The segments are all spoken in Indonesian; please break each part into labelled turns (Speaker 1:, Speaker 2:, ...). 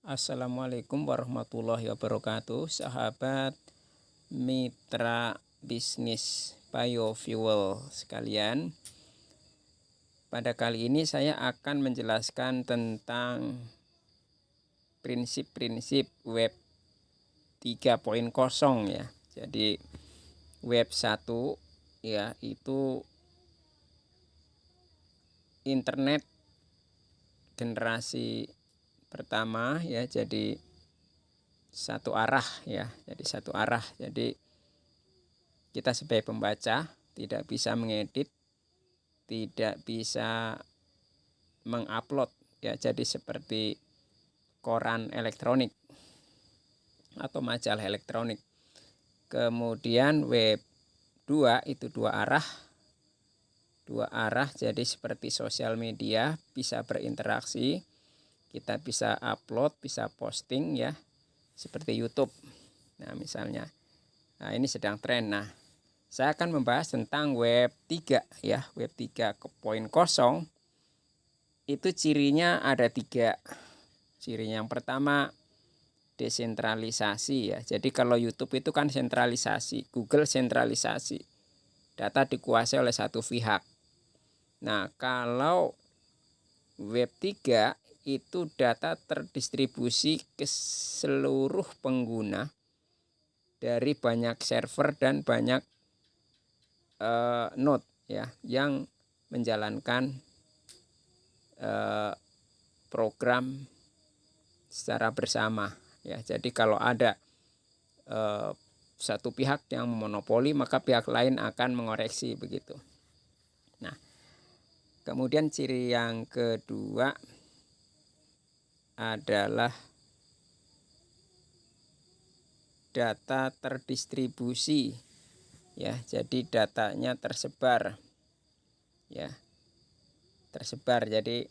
Speaker 1: Assalamualaikum warahmatullahi wabarakatuh, sahabat mitra bisnis biofuel sekalian. Pada kali ini saya akan menjelaskan tentang prinsip-prinsip web 3.0 ya. Jadi web 1 ya itu internet generasi pertama ya, jadi satu arah ya, jadi kita sebagai pembaca tidak bisa mengedit, tidak bisa mengupload ya, jadi seperti koran elektronik atau majalah elektronik. Kemudian web 2 itu dua arah, jadi seperti sosial media, bisa berinteraksi, kita bisa upload, bisa posting ya, seperti YouTube. Nah, misalnya. Nah, ini sedang tren. Nah, saya akan membahas tentang web 3 ya. Web 3.0 itu cirinya ada 3. Ciri yang pertama desentralisasi ya. Jadi kalau YouTube itu kan sentralisasi, Google sentralisasi. Data dikuasai oleh satu pihak. Nah, kalau web 3 itu data terdistribusi ke seluruh pengguna dari banyak server dan banyak node ya, yang menjalankan program secara bersama ya. Jadi kalau ada satu pihak yang memonopoli, maka pihak lain akan mengoreksi begitu. Nah, kemudian ciri yang kedua adalah data terdistribusi ya, jadi datanya tersebar ya, jadi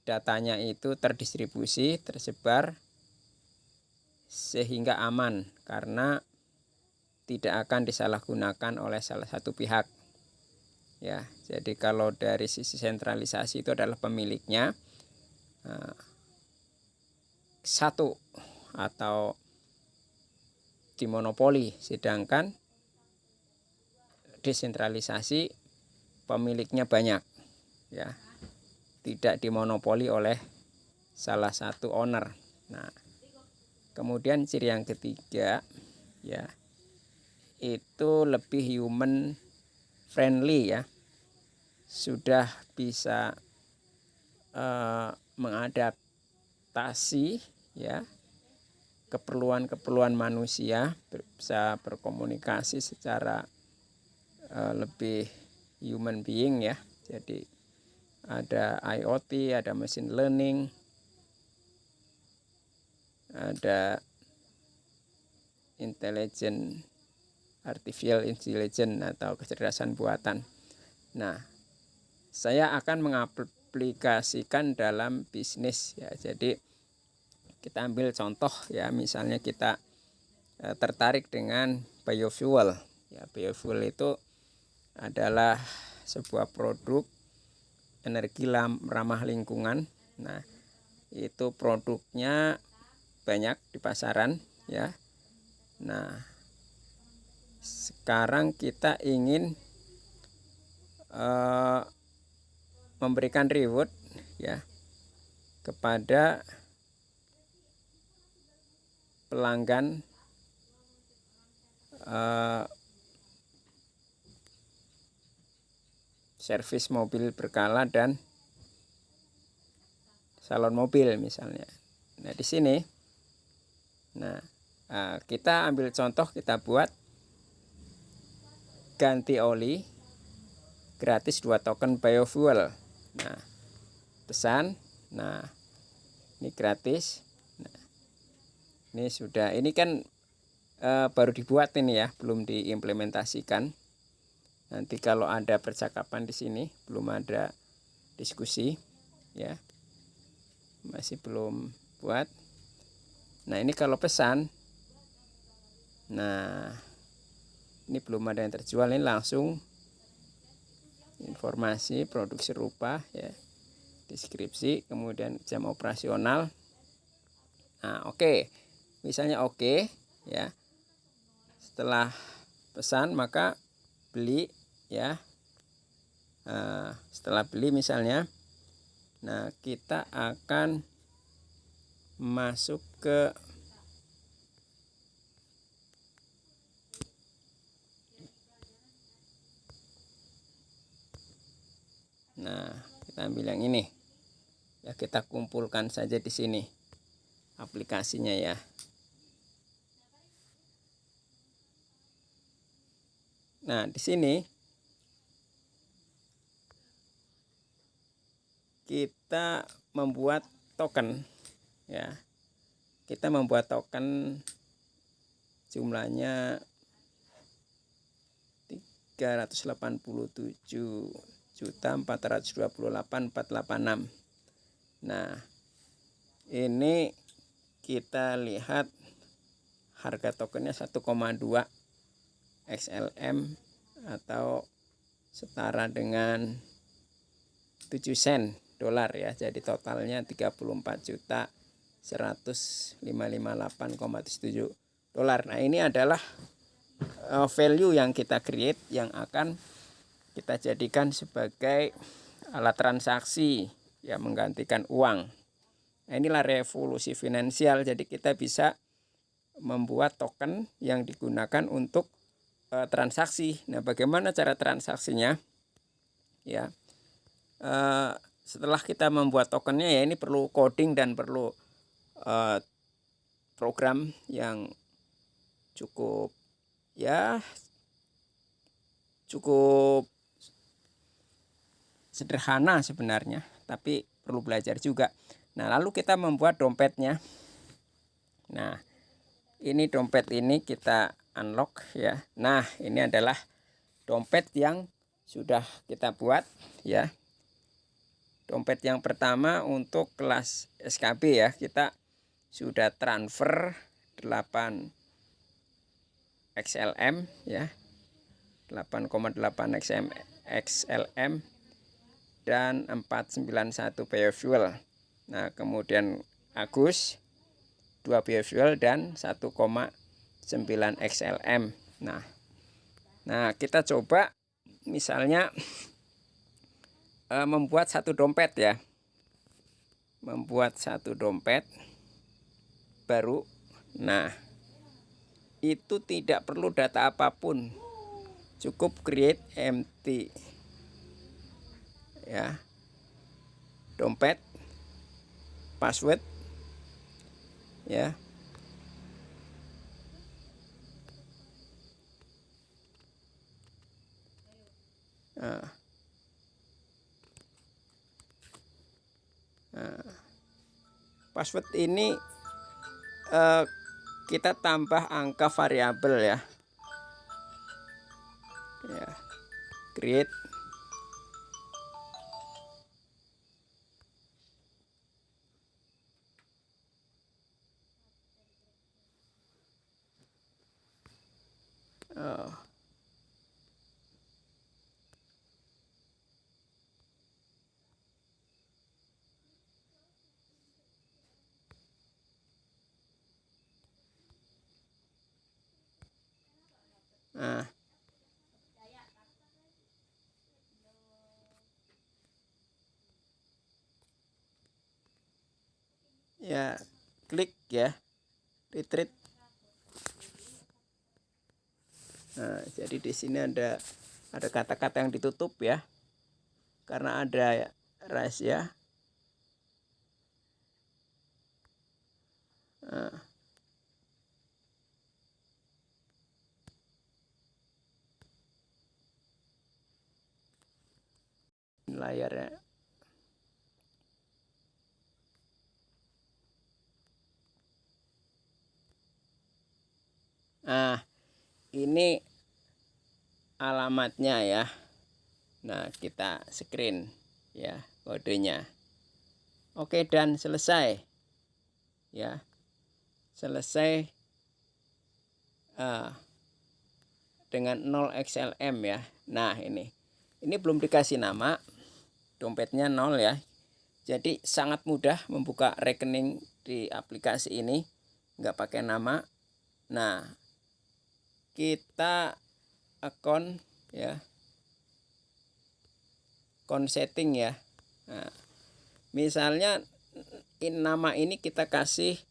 Speaker 1: datanya itu terdistribusi, tersebar sehingga aman karena tidak akan disalahgunakan oleh salah satu pihak ya. Jadi kalau dari sisi sentralisasi itu adalah pemiliknya satu atau dimonopoli, sedangkan desentralisasi pemiliknya banyak ya, tidak dimonopoli oleh salah satu owner. Nah, kemudian ciri yang ketiga ya, itu lebih human friendly ya, sudah bisa mengadaptasi ya keperluan manusia, bisa berkomunikasi secara lebih human being ya. Jadi ada IoT, ada machine learning, ada artificial intelligence atau kecerdasan buatan. Nah, saya akan mengaplikasikan dalam bisnis ya. Jadi kita ambil contoh ya, misalnya kita tertarik dengan biofuel ya. Biofuel itu adalah sebuah produk energi ramah lingkungan. Nah, itu produknya banyak di pasaran ya. Nah, sekarang kita ingin memberikan reward ya kepada pelanggan servis mobil berkala dan salon mobil misalnya. Nah, di sini kita ambil contoh, kita buat ganti oli gratis 2 token biofuel. Nah, pesan. Nah, ini gratis. Nah, ini sudah, ini kan baru dibuat ini ya, belum diimplementasikan. Nanti kalau ada percakapan di sini, belum ada diskusi ya, masih belum buat. Nah, ini kalau pesan, nah ini belum ada yang terjual, ini langsung informasi produk serupa ya, deskripsi, kemudian jam operasional. Nah, oke. Misalnya oke, ya. Setelah pesan maka beli, ya. Setelah beli misalnya, nah kita akan masuk ke kita ambil yang ini. Ya, kita kumpulkan saja di sini aplikasinya ya. Nah, di sini kita membuat token ya. Kita membuat token jumlahnya 387.428.486. Nah, ini kita lihat harga tokennya 1,2 XLM atau setara dengan 7 sen dolar ya. Jadi totalnya 34.155.8,7 dolar. Nah, ini adalah value yang kita create yang akan kita jadikan sebagai alat transaksi yang menggantikan uang. Nah, inilah revolusi finansial. Jadi kita bisa membuat token yang digunakan untuk transaksi. Nah, bagaimana cara transaksinya? Ya, setelah kita membuat tokennya ya, ini perlu coding dan perlu program yang cukup sederhana sebenarnya, tapi perlu belajar juga. Nah, lalu kita membuat dompetnya. Nah, ini dompet ini kita unlock ya. Nah, ini adalah dompet yang sudah kita buat ya. Dompet yang pertama untuk kelas SKB ya, kita sudah transfer 8 XLM ya. 8,8 XLM dan 491 biofuel. Nah, kemudian Agus 2 biofuel dan 1,9 XLM. Nah, kita coba misalnya membuat satu dompet ya. Membuat satu dompet baru. Nah, itu tidak perlu data apapun. Cukup create empty ya. Dompet, password ya. Password ini kita tambah angka variabel ya. Ya, create ya, klik ya, retreat. Nah, jadi di sini ada kata-kata yang ditutup ya, karena ada rahasia. Layarnya. Nah, ini alamatnya ya. Nah, kita screen ya kodenya. Oke, dan selesai ya. Selesai dengan 0 XLM ya. Nah, ini belum dikasih nama, dompetnya 0 ya. Jadi sangat mudah membuka rekening di aplikasi ini, nggak pakai nama. Nah, kita akun ya, account setting ya. Nah, misalnya nama ini kita kasih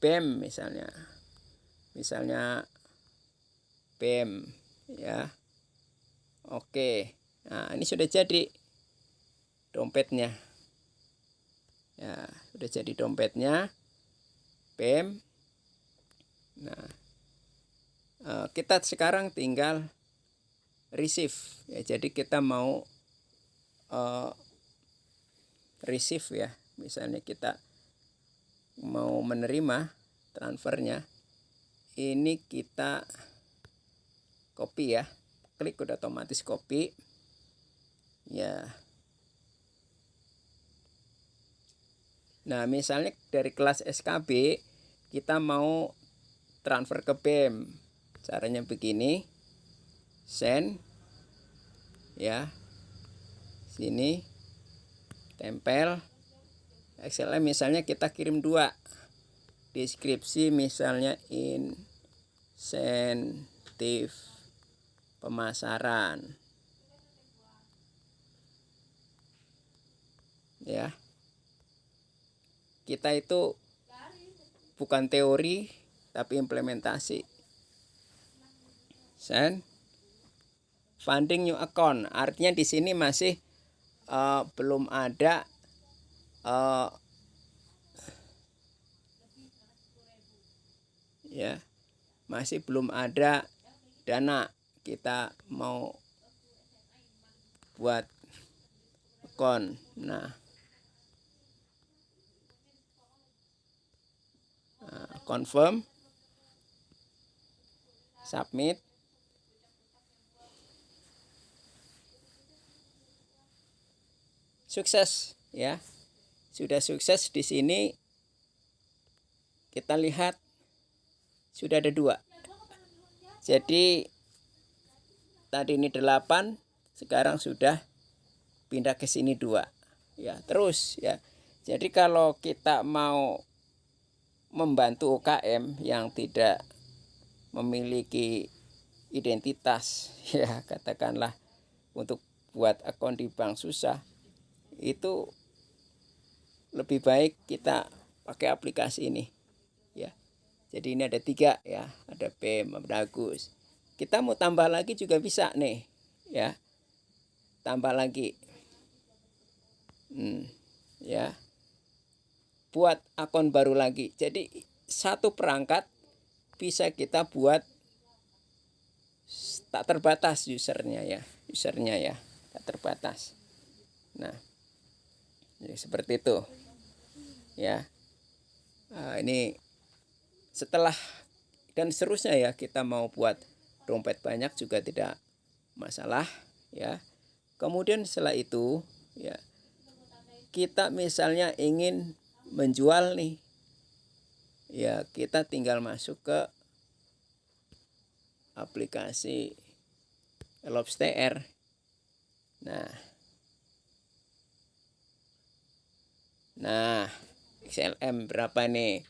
Speaker 1: BEM misalnya BEM ya. Oke, nah ini sudah jadi dompetnya ya, sudah jadi dompetnya BEM. Nah, kita sekarang tinggal receive ya, jadi kita mau receive ya, misalnya kita mau menerima transfernya, ini kita copy ya, klik udah otomatis copy ya. Nah, misalnya dari kelas SKB kita mau transfer ke BEM, caranya begini, send ya, sini tempel XLM, misalnya kita kirim 2, deskripsi misalnya insentif pemasaran ya. Kita itu bukan teori tapi implementasi. Send funding new account, artinya di sini masih belum ada ya, masih belum ada dana, kita mau buat account. Nah, confirm, submit. Sukses ya, sudah sukses. Di sini kita lihat sudah ada 2. Jadi tadi ini 8, sekarang sudah pindah ke sini 2 ya. Terus ya, jadi kalau kita mau membantu UKM yang tidak memiliki identitas ya, katakanlah untuk buat akun di bank susah, itu lebih baik kita pakai aplikasi ini ya. Jadi ini ada 3 ya, ada BEM, bagus. Kita mau tambah lagi juga bisa nih ya, tambah lagi ya, buat akun baru lagi. Jadi satu perangkat bisa kita buat tak terbatas usernya ya, tak terbatas. Nah, jadi seperti itu ya. Ini setelah dan seterusnya ya, kita mau buat dompet banyak juga tidak masalah ya. Kemudian setelah itu ya, kita misalnya ingin menjual nih ya, kita tinggal masuk ke aplikasi Elopstr. Nah, XLM berapa nih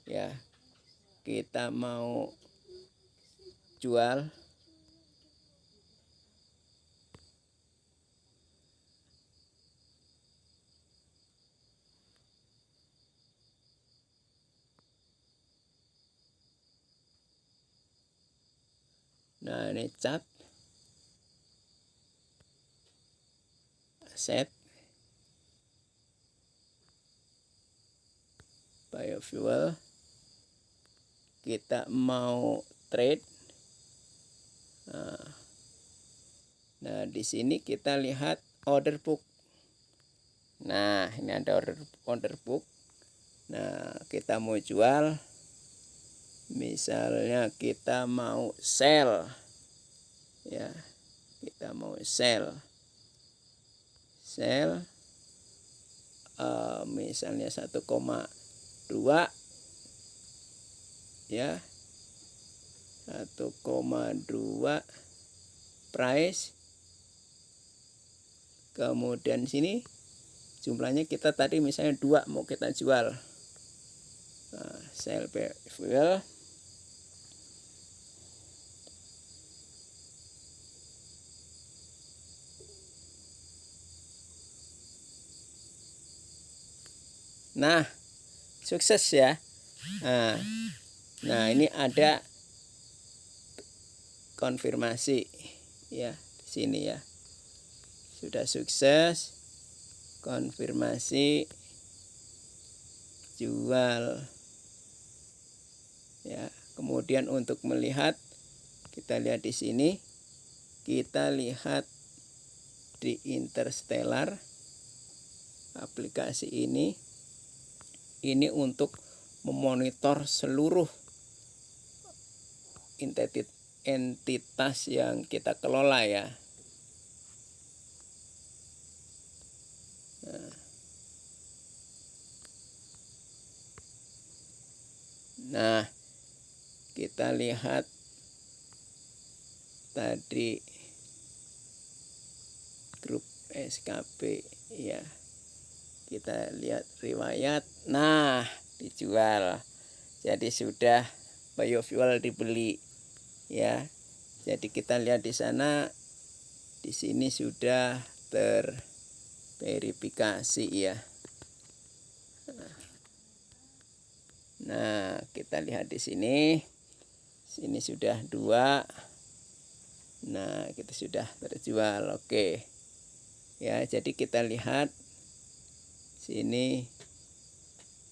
Speaker 1: ya, kita mau jual nah, ini cat set biofuel, kita mau trade. Nah, di sini kita lihat order book. Nah, ini ada order book. Nah, kita mau jual, misalnya kita mau sell ya, kita mau sell misalnya 1,2 ya, 1,2 price Kemudian sini jumlahnya kita tadi misalnya 2 mau kita jual. Sell pay fuel. Nah, sukses ya. Nah, ini ada konfirmasi ya di sini ya. Sudah sukses. Konfirmasi jual. Ya, kemudian untuk melihat kita lihat di sini. Kita lihat di Interstellar aplikasi ini. Ini untuk memonitor seluruh entitas yang kita kelola ya. Nah, kita lihat tadi grup SKP ya. Kita lihat riwayat. Nah, dijual. Jadi sudah biofuel dibeli ya. Jadi kita lihat di sana, di sini sudah terverifikasi ya. Nah, kita lihat di sini. Sini sudah 2. Nah, kita sudah terjual. Oke. Ya, jadi kita lihat sini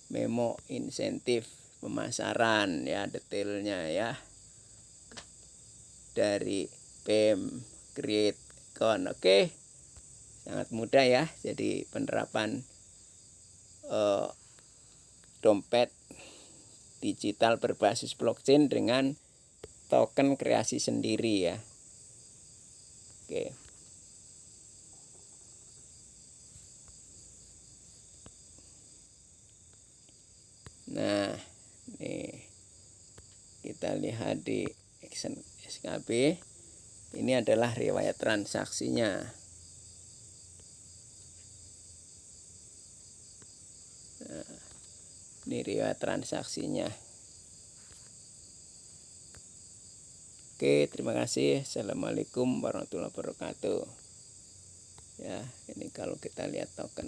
Speaker 1: memo insentif pemasaran ya, detailnya ya. Dari PEM Create Con. Oke. Sangat mudah ya. Jadi penerapan dompet digital berbasis blockchain dengan token kreasi sendiri ya. Oke. Nah, nih kita lihat di action SKB. Ini adalah riwayat transaksinya. Nah, ini riwayat transaksinya. Oke, terima kasih. Assalamualaikum warahmatullahi wabarakatuh. Ya, ini kalau kita lihat token.